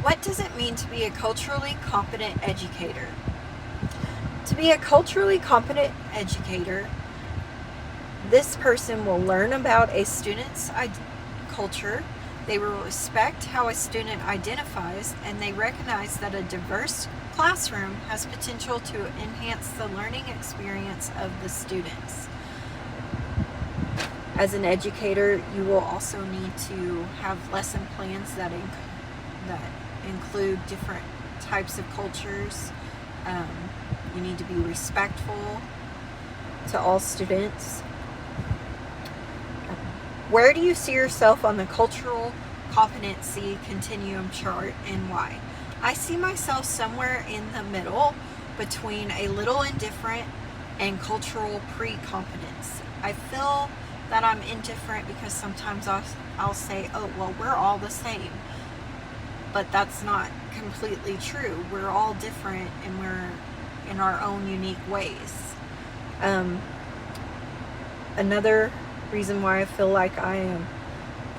What does it mean to be a culturally competent educator? To be a culturally competent educator, this person will learn about a student's culture, they will respect how a student identifies, and they recognize that a diverse classroom has potential to enhance the learning experience of the students. As an educator, you will also need to have lesson plans that include different types of cultures. You need to be respectful to all students. Where do you see yourself on the cultural competency continuum chart, and why? I see myself somewhere in the middle between a little indifferent and cultural pre-competence. I feel that I'm indifferent because sometimes I'll say, oh, well, we're all the same. But that's not completely true. We're all different, and we're in our own unique ways. Another reason why I feel like I am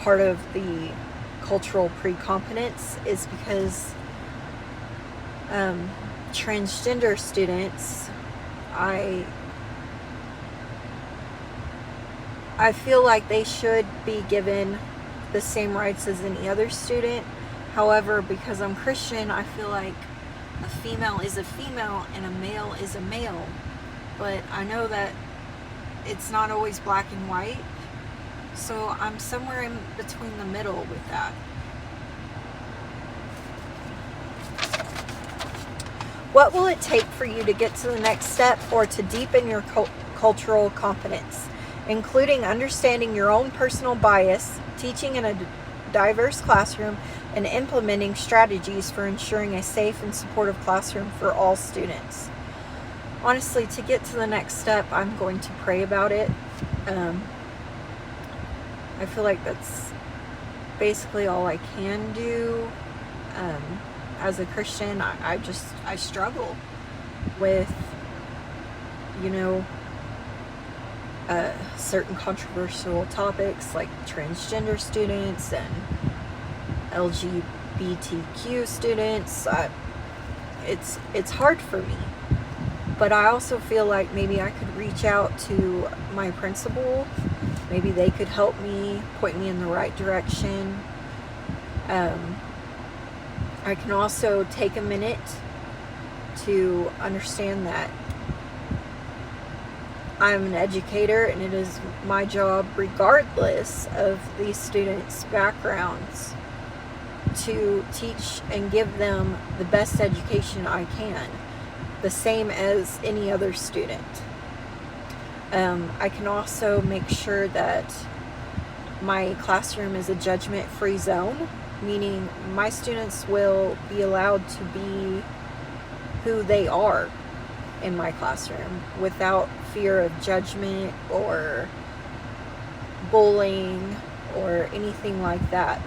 part of the cultural pre-competence is because transgender students, I feel like they should be given the same rights as any other student. However, because I'm Christian, I feel like a female is a female and a male is a male. But I know that it's not always black and white. So I'm somewhere in between the middle with that. What will it take for you to get to the next step or to deepen your cultural competence, including understanding your own personal bias, teaching in a diverse classroom, and implementing strategies for ensuring a safe and supportive classroom for all students? Honestly, to get to the next step, I'm going to pray about it. I feel like that's basically all I can do. As a Christian, I struggle with, certain controversial topics like transgender students and LGBTQ students. It's hard for me, but I also feel like maybe I could reach out to my principal. Maybe they could help me, point me in the right direction. I can also take a minute to understand that I'm an educator, and it is my job, regardless of these students' backgrounds, to teach and give them the best education I can, the same as any other student. I can also make sure that my classroom is a judgment-free zone, meaning my students will be allowed to be who they are in my classroom without fear of judgment or bullying or anything like that.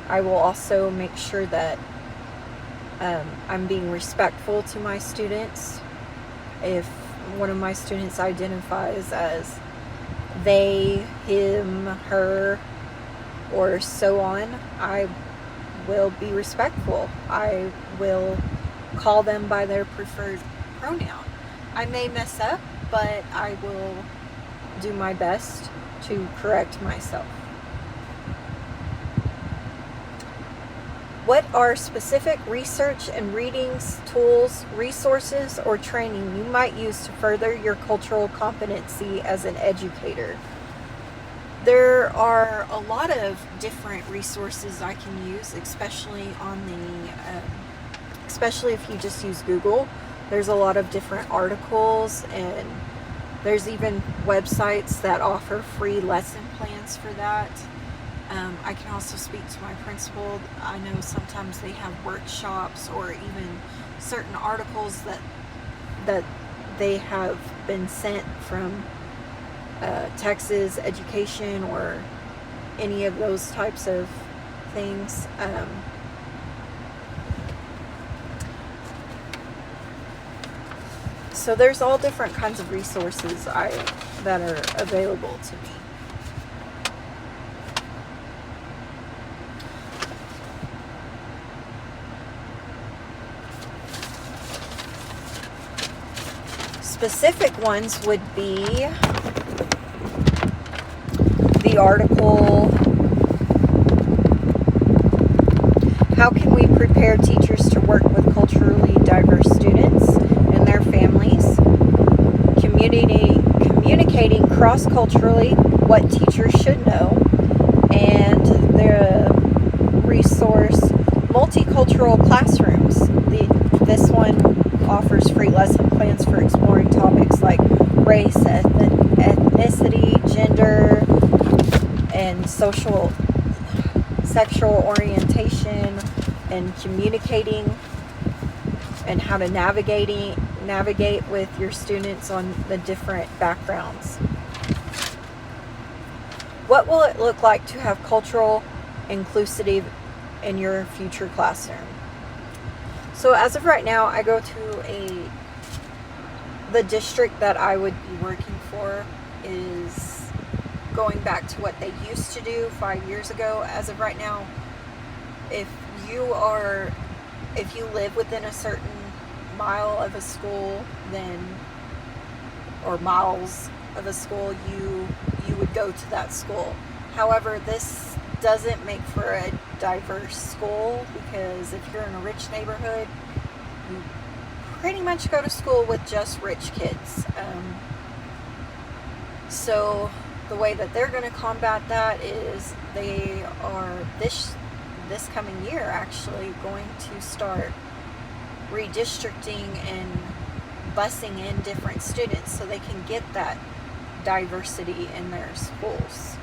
I will also make sure that I'm being respectful to my students. If one of my students identifies as they, him, her, or so on, I will be respectful. I will call them by their preferred pronoun. I may mess up, but I will do my best to correct myself. What are specific research and readings, tools, resources, or training you might use to further your cultural competency as an educator? There are a lot of different resources I can use, especially if you just use Google. There's a lot of different articles, and there's even websites that offer free lesson plans for that. I can also speak to my principal. I know sometimes they have workshops or even certain articles that they have been sent from Texas Education or any of those types of things. So there's all different kinds of resources that are available to me. specific ones would be the article, How Can We Prepare Teachers to Work with Culturally Diverse Students and Their Families? Communicating cross-culturally, what teachers should know, and the resource, Multicultural Classrooms. This one offers free lesson plans for exploring topics like race, ethnicity, gender, and sexual orientation, and communicating, and how to navigate with your students on the different backgrounds. What will it look like to have cultural inclusivity in your future classroom? So as of right now, I go to the district that I would be working for is going back to what they used to do 5 years ago. As of right now, if you live within a certain mile of a school, or miles of a school, you would go to that school. However, this doesn't make for a diverse school, because if you're in a rich neighborhood, you pretty much go to school with just rich kids. So the way that they're going to combat that is they are this coming year actually going to start redistricting and busing in different students so they can get that diversity in their schools.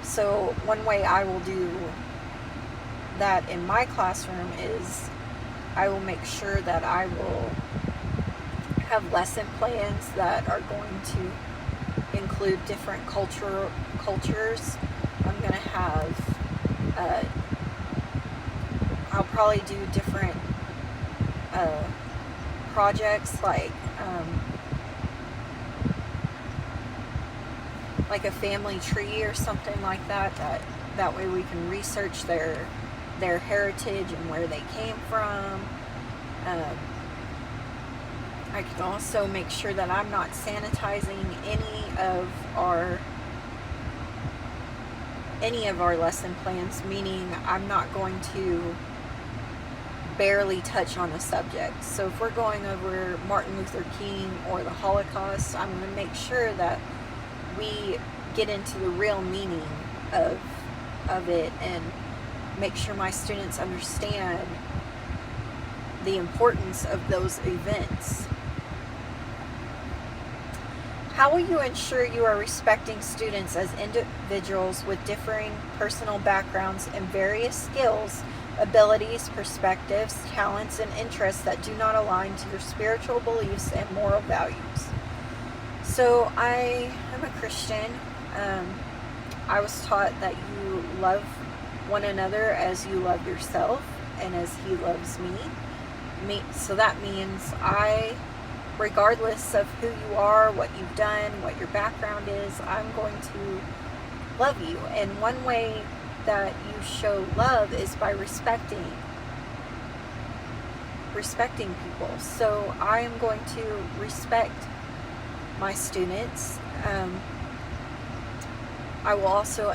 So one way I will do that in my classroom is I will make sure that I will have lesson plans that are going to include different cultures. I'm going to have, I'll probably do different projects like a family tree or something like that. That way we can research their heritage and where they came from. I can also make sure that I'm not sanitizing any of our lesson plans, meaning I'm not going to barely touch on a subject. So if we're going over Martin Luther King or the Holocaust, I'm going to make sure that we get into the real meaning of it and make sure my students understand the importance of those events. How will you ensure you are respecting students as individuals with differing personal backgrounds and various skills, abilities, perspectives, talents, and interests that do not align to your spiritual beliefs and moral values? So I am a Christian. I was taught that you love one another as you love yourself and as He loves me. So that means regardless of who you are, what you've done, what your background is, I'm going to love you. And one way that you show love is by respecting people. So I am going to respect my students. I will also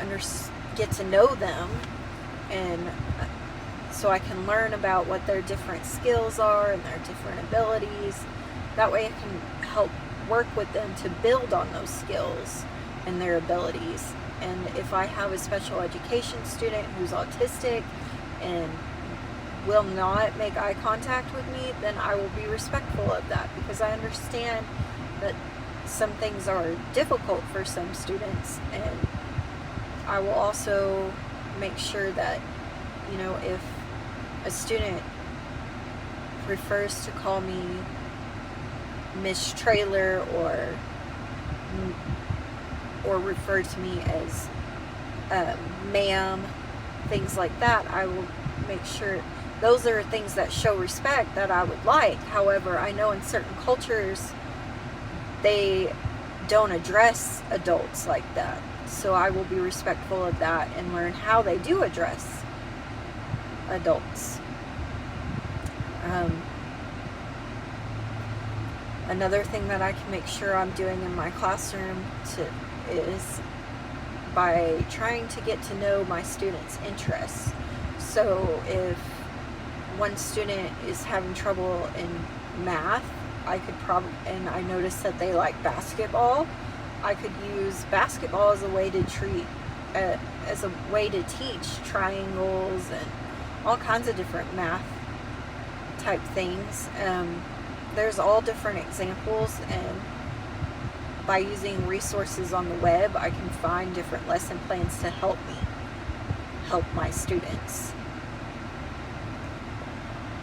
get to know them, and so I can learn about what their different skills are and their different abilities. That way I can help work with them to build on those skills and their abilities. And if I have a special education student who's autistic and will not make eye contact with me, then I will be respectful of that, because I understand that some things are difficult for some students. And I will also make sure that, if a student prefers to call me Miss Trailer or refer to me as ma'am, things like that, I will make sure those are things that show respect that I would like. However, I know in certain cultures they don't address adults like that. So I will be respectful of that and learn how they do address adults. Another thing that I can make sure I'm doing in my classroom is by trying to get to know my students' interests. So if one student is having trouble in math, and I notice that they like basketball, I could use basketball as a way to teach triangles and all kinds of different math type things. There's all different examples, and by using resources on the web, I can find different lesson plans to help my students.